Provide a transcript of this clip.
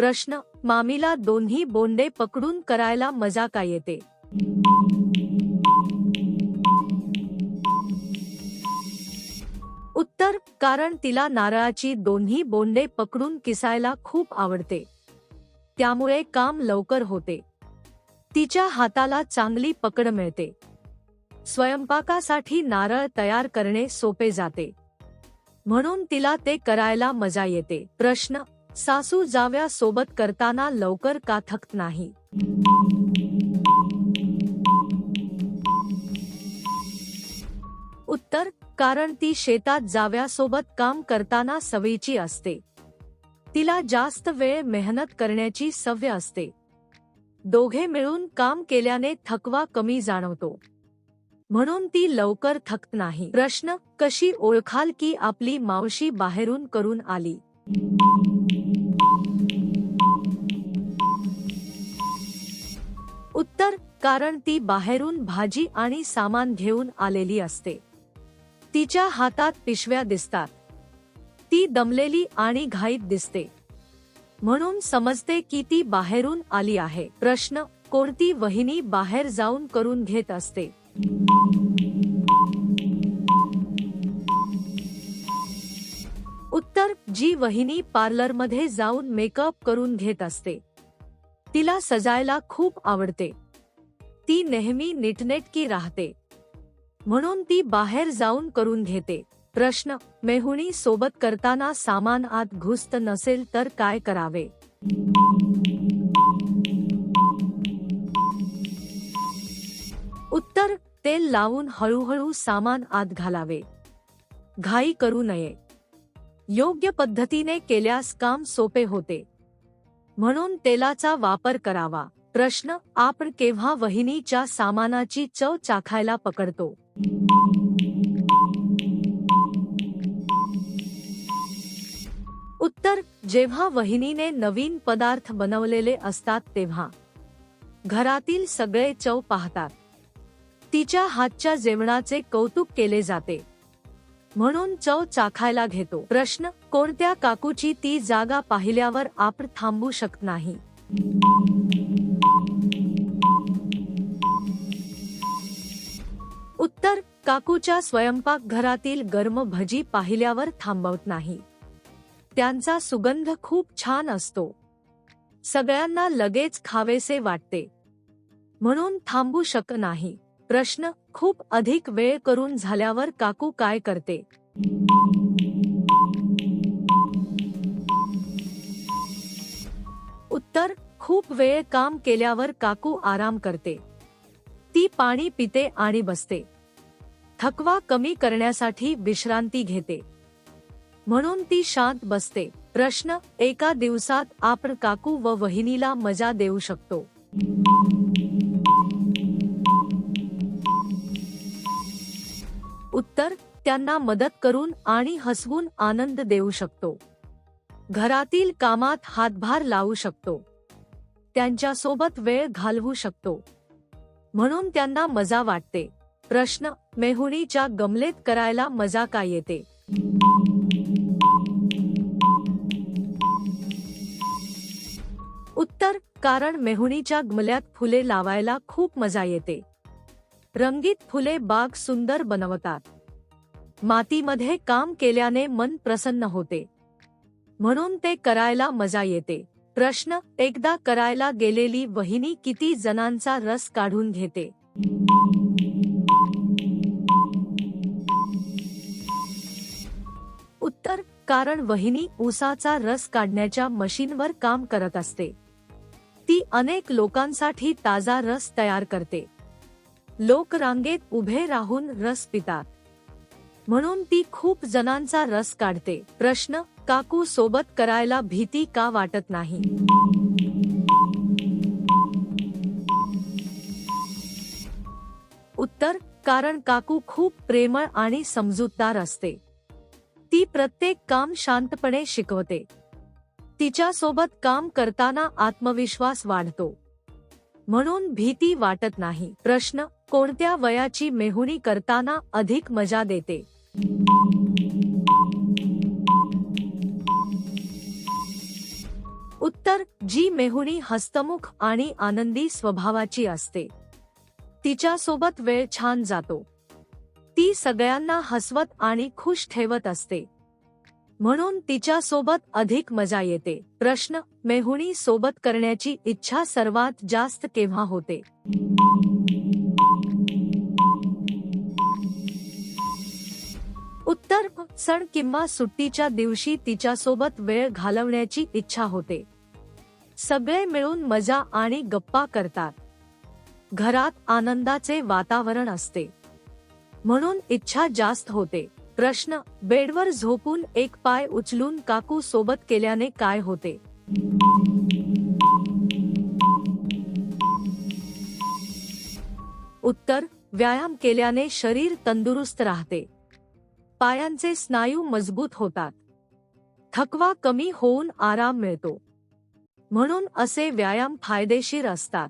प्रश्न, मामीला दोन्ही बोंडे पकडून करायला मजा का येते? उत्तर, कारण तिला नारळाची दोन्ही बोंडे पकडून किसायला खूप आवडते. त्यामुळे काम लवकर होते. तिच्या हाताला चांगली पकड मिळते. स्वयंपाकासाठी नारळ तयार करणे सोपे जाते. म्हणून तिला ते करायला मजा येते. प्रश्न, सासू जाव्या सोबत करताना लवकर का थकत नाही? उत्तर, कारण ती शेतात जाव्यासोबत काम करताना सवयीची असते. तिला जास्त वेळ मेहनत करण्याची सवय असते. दोघे मिळून काम केल्याने थकवा कमी जाणवतो. म्हणून ती लवकर थकत नाही. प्रश्न, कशी ओळखाल की आपली मावशी बाहेरून करून आली? उत्तर, कारण ती बाहेरून भाजी आणि सामान घेऊन आलेली असते. तिच्या हातात पिशव्या दिसतात. ती दमलेली आणि घाईत दिसते. म्हणून समजते की ती बाहेरून आली आहे. प्रश्न, कोणती वहिनी बाहेर जाऊन करून घेत असते? उत्तर, जी वहिनी पार्लरमध्ये जाऊन मेकअप करून घेत असते. तिला सजायला खूप आवडते. ती नेहमी नीटनेटकी राहते. म्हणून ती बाहेर जाऊन करून घेते. प्रश्न, मेहुणी सोबत करताना सामान आत घुसत नसेल तर काय करावे? उत्तर, तेल लावून हळूहळू सामान आत घालावे. घाई करू नये. योग्य पद्धतीने केल्यास काम सोपे होते. म्हणून तेलाचा वापर करावा. प्रश्न, आपण केव्हा वहिनीच्या सामानाची चव चाखायला पकडतो? उत्तर, जेव्हा वहिनीने नवीन पदार्थ बनवलेले असतात तेव्हा. घरातील सगळे चव पाहतात. तिच्या हातच्या जेवणाचे कौतुक केले जाते. म्हणून चव चाखायला घेतो. प्रश्न, कोणत्या काकूची ती जागा पाहिल्यावर आपण थांबू शकत नाही? उत्तर, काकूच्या स्वयंपाकघरातील गरम भजी पाहिल्यावर थांबवत नाही. त्यांचा सुगंध खूप छान असतो. सगळ्यांना लगेच खावेसे वाटते. म्हणून थांबू शकत नाही. प्रश्न, खूप अधिक वेळ करून झाल्यावर काकू काय करते? उत्तर, खूप वेळ काम केल्यावर काकू आराम करते. ती पाणी पिते आणि बसते. थकवा कमी करण्यासाठी विश्रांती घेते. म्हणून ती शांत बसते. प्रश्न, एका दिवसात आपण काकू व वहिनीला मजा देऊ शकतो? उत्तर, त्यांना मदत करून आणि हसवून आनंद देऊ शकतो. घरातील कामात हातभार लावू शकतो. त्यांच्यासोबत वेळ घालवू शकतो. म्हणून त्यांना मजा वाटते. प्रश्न, मेहुणीच्या गमलेत करायला मजा का येते? उत्तर, कारण मेहुणीच्या गमल्यात फुले लावायला खूप मजा येते. रंगीत फुले बाग सुंदर बनवतात. मातीमध्ये काम केल्याने मन प्रसन्न होते. म्हणून ते करायला मजा येते. प्रश्न, एकदा करायला गेलेली वहिनी किती जणांचा रस काढून घेते? उत्तर, कारण वहिनी ऊसाचा रस काढण्याच्या मशीनवर काम करत असते. ती अनेक लोकांसाठी ताजा रस तयार करते. लोक रांगेत उभे राहून रस पितात. म्हणून ती खूप जणांचा रस काढते. प्रश्न, काकू सोबत करायला भीती का वाटत नाही? उत्तर, कारण काकू खूप प्रेमळ आणि समजूतदार असते. ती प्रत्येक काम शांतपणे शिकवते. तिच्या सोबत काम करताना आत्मविश्वास वाढतो. म्हणून भीती वाटत नाही. प्रश्न, कोणत्या वयाची मेहुणी करताना अधिक मजा देते? उत्तर, जी मेहुणी हसतमुख आणि आनंदी स्वभावाची असते तिच्यासोबत वेळ छान जातो. ती सगळ्यांना हसवत आणि खुश ठेवत असते म्हणून तिच्यासोबत अधिक मजा येते. प्रश्न, मेहुणी सोबत करण्याची इच्छा सर्वात जास्त केव्हा होते? उत्तर, सण किंवा सुट्टीच्या दिवशी तिच्यासोबत वेळ घालवण्याची इच्छा होते. सगळे मिळून मजा आणि गप्पा करतात. घरात आनंदाचे वातावरण असते म्हणून इच्छा जास्त होते. प्रश्न, बेडवर झोपून एक पाय उचलून काकू सोबत केल्याने काय होते? उत्तर, व्यायाम केल्याने शरीर तंदुरुस्त राहते. पायांचे स्नायू मजबूत होतात. थकवा कमी होऊन आराम मिळतो. म्हणून असे व्यायाम फायदेशीर असतात.